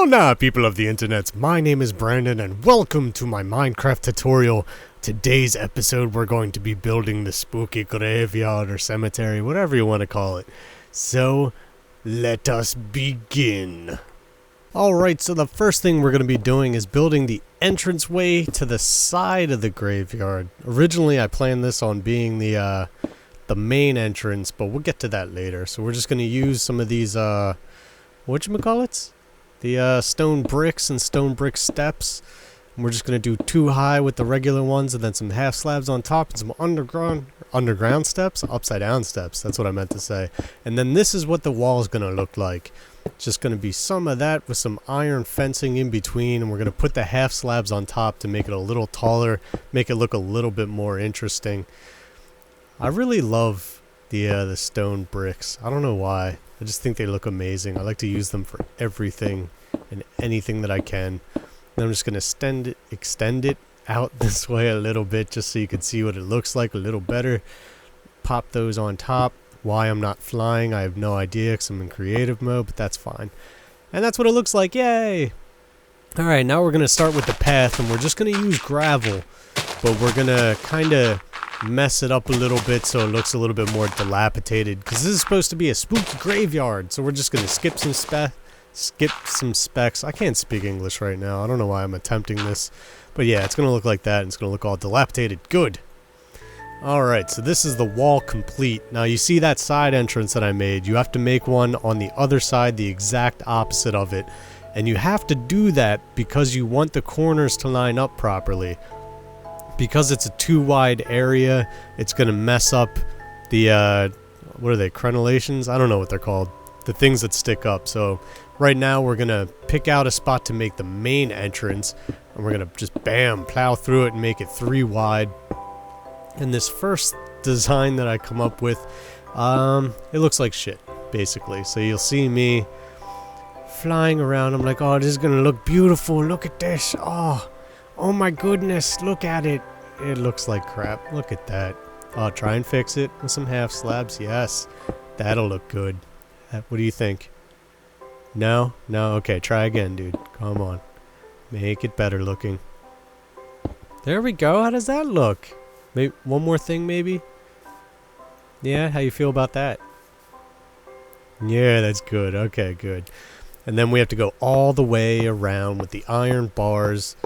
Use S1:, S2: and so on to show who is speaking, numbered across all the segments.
S1: Howna, people of the internet. My name is Brandon and welcome to my Minecraft tutorial. Today's episode we're going to be building the spooky graveyard or cemetery, whatever you want to call it. So, let us begin. Alright, so the first thing we're going to be doing is building the entranceway to the side of the graveyard. Originally I planned this on being the main entrance, but we'll get to that later. So we're just going to use some of these, whatchamacallits? The stone bricks and stone brick steps. And we're just going to do 2 high with the regular ones and then some half slabs on top and some underground steps? Upside down steps, that's what I meant to say. And then this is what the wall is going to look like. It's just going to be some of that with some iron fencing in between, and we're going to put the half slabs on top to make it a little taller, make it look a little bit more interesting. I really love the stone bricks. I don't know why. I just think they look amazing. I like to use them for everything and anything that I can. And I'm just going to extend it out this way a little bit just so you can see what it looks like a little better. Pop those on top. Why I'm not flying, I have no idea because I'm in creative mode, but that's fine. And that's what it looks like. Yay! Alright, now we're going to start with the path, and we're just going to use gravel. But we're going to kind of mess it up a little bit so it looks a little bit more dilapidated, because this is supposed to be a spooky graveyard. So we're just going to skip some specs. I can't speak English right now. I don't know why I'm attempting this. But yeah, it's going to look like that, and it's going to look all dilapidated. Good! Alright, so this is the wall complete. Now you see that side entrance that I made. You have to make one on the other side, the exact opposite of it. And you have to do that because you want the corners to line up properly. Because it's a too wide area, it's going to mess up the, what are they, crenellations? I don't know what they're called. The things that stick up. So right now we're going to pick out a spot to make the main entrance. And we're going to just, bam, plow through it and make it 3 wide. And this first design that I come up with, it looks like shit, basically. So you'll see me flying around. I'm like, oh, this is going to look beautiful. Look at this. Oh my goodness, look at it. It looks like crap. Look at that. I'll try and fix it with some half slabs. Yes, that'll look good. What do you think? No? No? Okay, try again, dude. Come on. Make it better looking. There we go. How does that look? Maybe one more thing, maybe? Yeah, how you feel about that? Yeah, that's good. Okay, good. And then we have to go all the way around with the iron bars.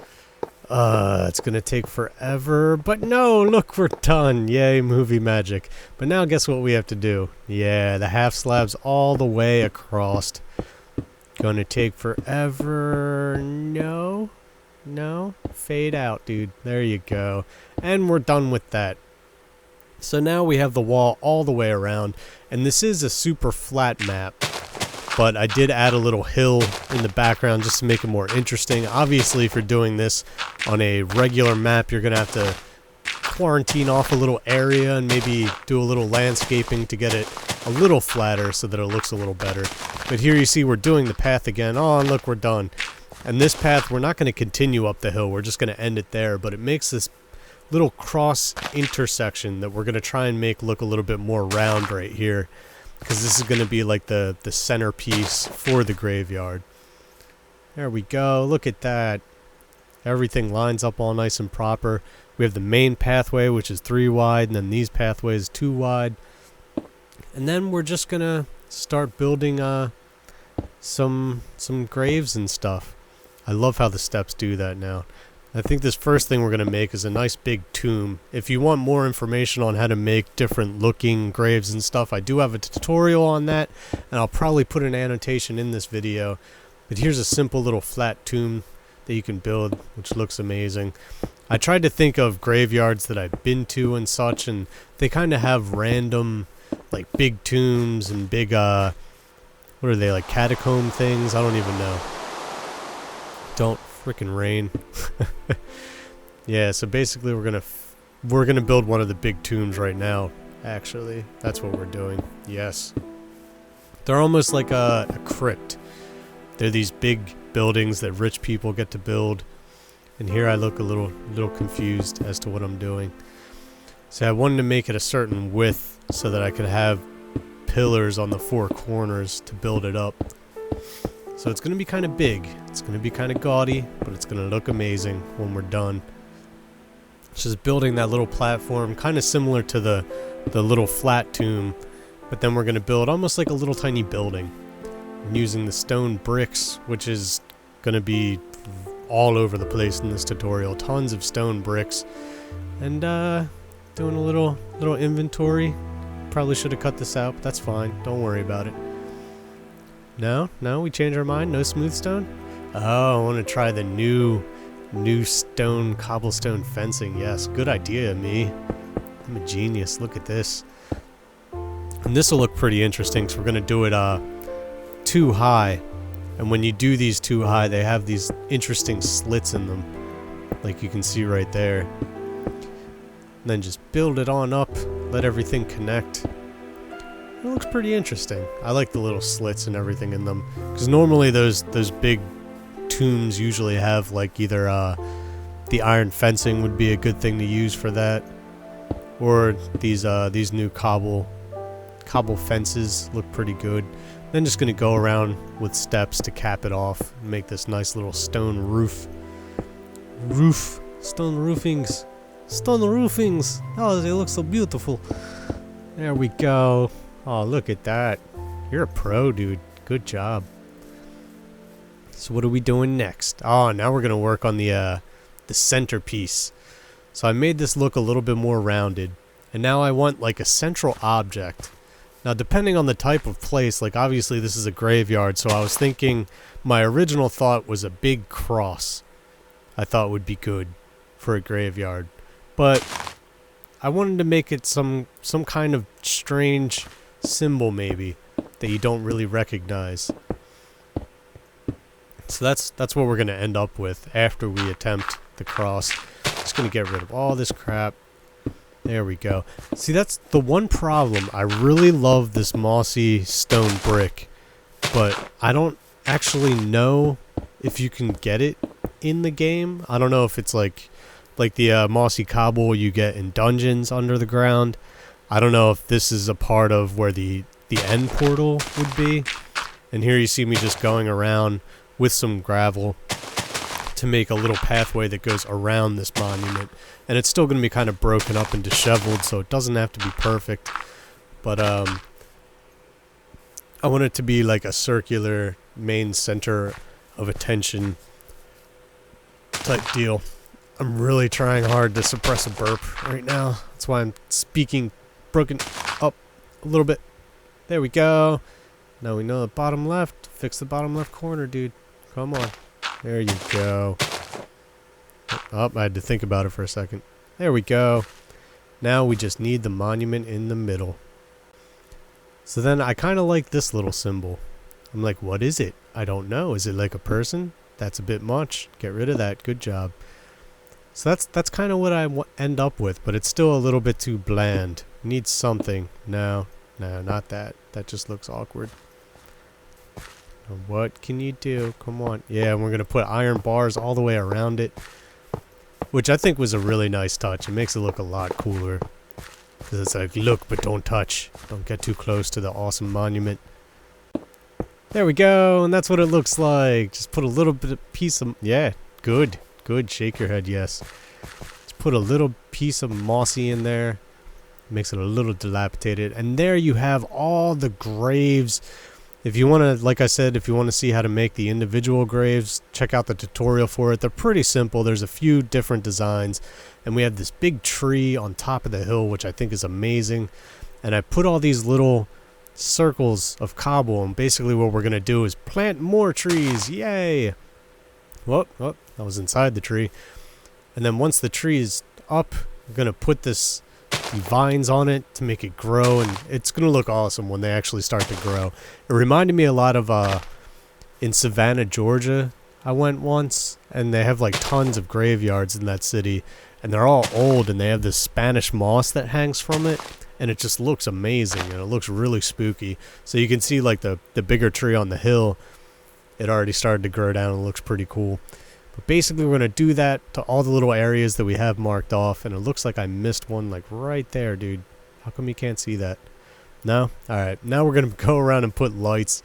S1: It's gonna take forever, but no, look, we're done. Yay, movie magic. But now guess what we have to do? Yeah, the half slabs all the way across. Gonna take forever. No, fade out, dude. There you go. And we're done with that. So now we have the wall all the way around, and this is a super flat map. But I did add a little hill in the background just to make it more interesting. Obviously, if you're doing this on a regular map, you're going to have to quarantine off a little area and maybe do a little landscaping to get it a little flatter so that it looks a little better. But here you see we're doing the path again. Oh, and look, we're done. And this path, we're not going to continue up the hill. We're just going to end it there. But it makes this little cross intersection that we're going to try and make look a little bit more round right here. Because this is going to be like the centerpiece for the graveyard. There we go. Look at that. Everything lines up all nice and proper. We have the main pathway, which is 3 wide, and then these pathways 2 wide. And then we're just going to start building some graves and stuff. I love how the steps do that now. I think this first thing we're going to make is a nice big tomb. If you want more information on how to make different looking graves and stuff, I do have a tutorial on that, and I'll probably put an annotation in this video. But here's a simple little flat tomb that you can build, which looks amazing. I tried to think of graveyards that I've been to and such, and they kind of have random, like, big tombs and big, what are they, like catacomb things? I don't even know. Don't frickin' rain. Yeah, so basically we're gonna build one of the big tombs right now. Actually, that's what we're doing. Yes, they're almost like a crypt. They're these big buildings that rich people get to build. And here I look a little confused as to what I'm doing. So I wanted to make it a certain width so that I could have pillars on the 4 corners to build it up. So it's going to be kind of big. It's going to be kind of gaudy, but it's going to look amazing when we're done. It's just building that little platform, kind of similar to the little flat tomb, but then we're going to build almost like a little tiny building. I'm using the stone bricks, which is going to be all over the place in this tutorial. Tons of stone bricks. And doing a little inventory. Probably should have cut this out, but that's fine. Don't worry about it. No, we change our mind. No smooth stone. Oh, I want to try the new stone cobblestone fencing. Yes, good idea, me. I'm a genius. Look at this. And this will look pretty interesting. So we're gonna do it too high. And when you do these too high, they have these interesting slits in them, like you can see right there. And then just build it on up, let everything connect. It looks pretty interesting. I like the little slits and everything in them, because normally those big tombs usually have like either the iron fencing would be a good thing to use for that, or these new cobble fences look pretty good. Then just gonna go around with steps to cap it off and make this nice little stone stone roofings. Oh, they look so beautiful. There we go. Oh, look at that. You're a pro, dude. Good job. So what are we doing next? Oh, now we're gonna work on the centerpiece. So I made this look a little bit more rounded, and now I want like a central object. Now, depending on the type of place, like obviously this is a graveyard, so I was thinking, my original thought was a big cross. I thought would be good for a graveyard, but I wanted to make it some kind of strange symbol maybe that you don't really recognize. So that's what we're gonna end up with after we attempt the cross. Just gonna get rid of all this crap. There we go. See, that's the one problem. I really love this mossy stone brick, but I don't actually know if you can get it in the game. I don't know if it's like the mossy cobble you get in dungeons under the ground. I don't know if this is a part of where the end portal would be. And here you see me just going around with some gravel to make a little pathway that goes around this monument. And it's still going to be kind of broken up and disheveled, so it doesn't have to be perfect. But I want it to be like a circular main center of attention type deal. I'm really trying hard to suppress a burp right now. That's why I'm speaking broken up a little bit. There we go. Now we know the bottom left. Fix the bottom left corner, dude. Come on. There you go. Oh, I had to think about it for a second. There we go. Now we just need the monument in the middle. So then I kind of like this little symbol. I'm like, what is it? I don't know. Is it like a person? That's a bit much. Get rid of that. Good job. So that's kind of what I end up with, but it's still a little bit too bland. Needs something. No, not that. That just looks awkward. What can you do? Come on. Yeah, and we're going to put iron bars all the way around it, which I think was a really nice touch. It makes it look a lot cooler. Because it's like, look, but don't touch. Don't get too close to the awesome monument. There we go, and that's what it looks like. Just put a little bit of piece of... Yeah, good. Good. Shake your head, yes. Just put a little piece of mossy in there. Makes it a little dilapidated. And there you have all the graves. If you want to, like I said, if you want to see how to make the individual graves, check out the tutorial for it. They're pretty simple. There's a few different designs. And we have this big tree on top of the hill, which I think is amazing. And I put all these little circles of cobble. And basically what we're going to do is plant more trees. Yay! Whoop, whoop, that was inside the tree. And then once the tree is up, we're going to put this vines on it to make it grow, and it's gonna look awesome when they actually start to grow. It reminded me a lot of in Savannah, Georgia. I went once, and they have like tons of graveyards in that city, and they're all old, and they have this Spanish moss that hangs from it, and it just looks amazing, and it looks really spooky. So you can see like the bigger tree on the hill, it already started to grow down and it looks pretty cool. But basically we're going to do that to all the little areas that we have marked off. And it looks like I missed one like right there, dude. How come you can't see that? No? Alright, now we're going to go around and put lights.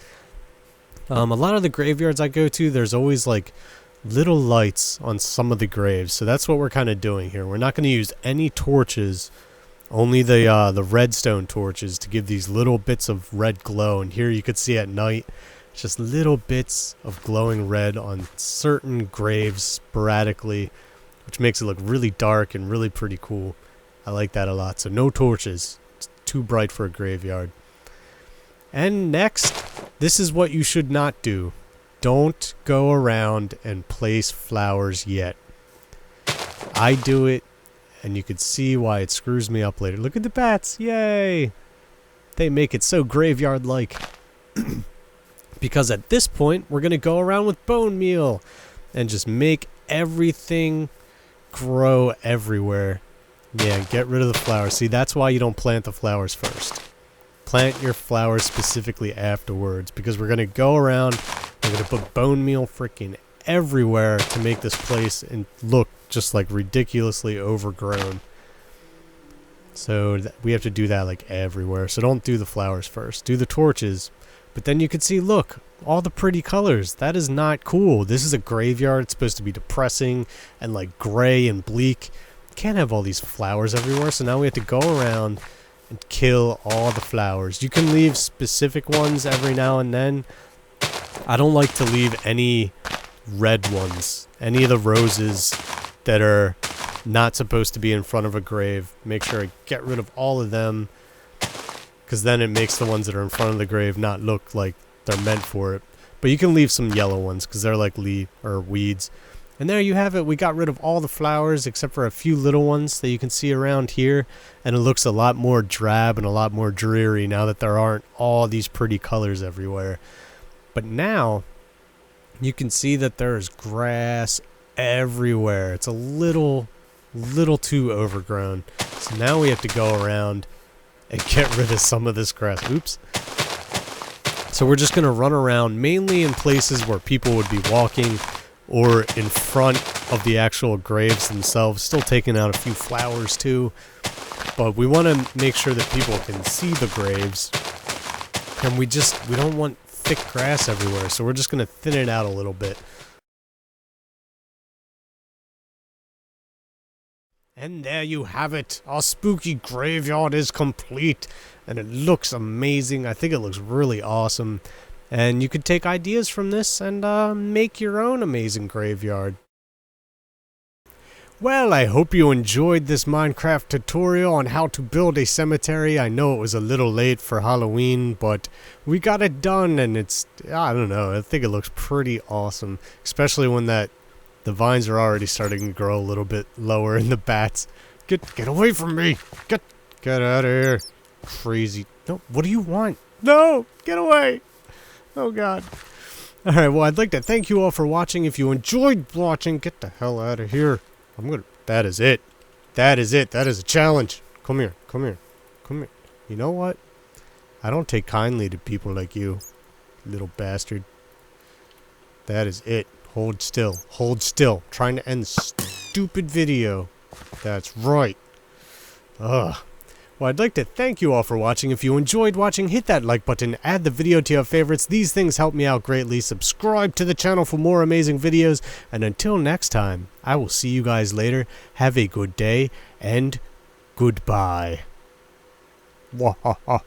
S1: A lot of the graveyards I go to, there's always like little lights on some of the graves. So that's what we're kind of doing here. We're not going to use any torches, only the redstone torches to give these little bits of red glow. And here you could see at night, just little bits of glowing red on certain graves sporadically, which makes it look really dark and really pretty cool. I like that a lot. So no torches. It's too bright for a graveyard. And next, this is what you should not do. Don't go around and place flowers yet. I do it, and you can see why it screws me up later. Look at the bats. Yay! They make it so graveyard-like. Because at this point, we're going to go around with bone meal and just make everything grow everywhere. Yeah, get rid of the flowers. See, that's why you don't plant the flowers first. Plant your flowers specifically afterwards, because we're going to go around, we're going to put bone meal freaking everywhere to make this place and look just like ridiculously overgrown. So we have to do that like everywhere. So don't do the flowers first. Do the torches. But then you can see, look, all the pretty colors. That is not cool. This is a graveyard. It's supposed to be depressing and like gray and bleak. You can't have all these flowers everywhere. So now we have to go around and kill all the flowers. You can leave specific ones every now and then. I don't like to leave any red ones. Any of the roses that are not supposed to be in front of a grave. Make sure I get rid of all of them, because then it makes the ones that are in front of the grave not look like they're meant for it. But you can leave some yellow ones, because they're like weeds. And there you have it. We got rid of all the flowers except for a few little ones that you can see around here. And it looks a lot more drab and a lot more dreary now that there aren't all these pretty colors everywhere. But now you can see that there's grass everywhere. It's a little too overgrown. So now we have to go around and get rid of some of this grass. Oops. So we're just going to run around mainly in places where people would be walking, or in front of the actual graves themselves. Still taking out a few flowers too. But we want to make sure that people can see the graves. And we don't want thick grass everywhere. So we're just going to thin it out a little bit. And there you have it. Our spooky graveyard is complete. And it looks amazing. I think it looks really awesome. And you could take ideas from this and make your own amazing graveyard. Well, I hope you enjoyed this Minecraft tutorial on how to build a cemetery. I know it was a little late for Halloween, but we got it done, and it's, I don't know, I think it looks pretty awesome. Especially when the vines are already starting to grow a little bit lower in the bats. Get away from me! Get out of here! Crazy. No, what do you want? No! Get away! Oh god. Alright, well, I'd like to thank you all for watching. If you enjoyed watching, get the hell out of here. That is it. That is it. That is a challenge. Come here. Come here. Come here. You know what? I don't take kindly to people like you, little bastard. That is it. Hold still. Hold still. Trying to end the stupid video. That's right. Ugh. Well, I'd like to thank you all for watching. If you enjoyed watching, hit that like button, add the video to your favorites. These things help me out greatly. Subscribe to the channel for more amazing videos. And until next time, I will see you guys later. Have a good day, and goodbye. Wahahaha.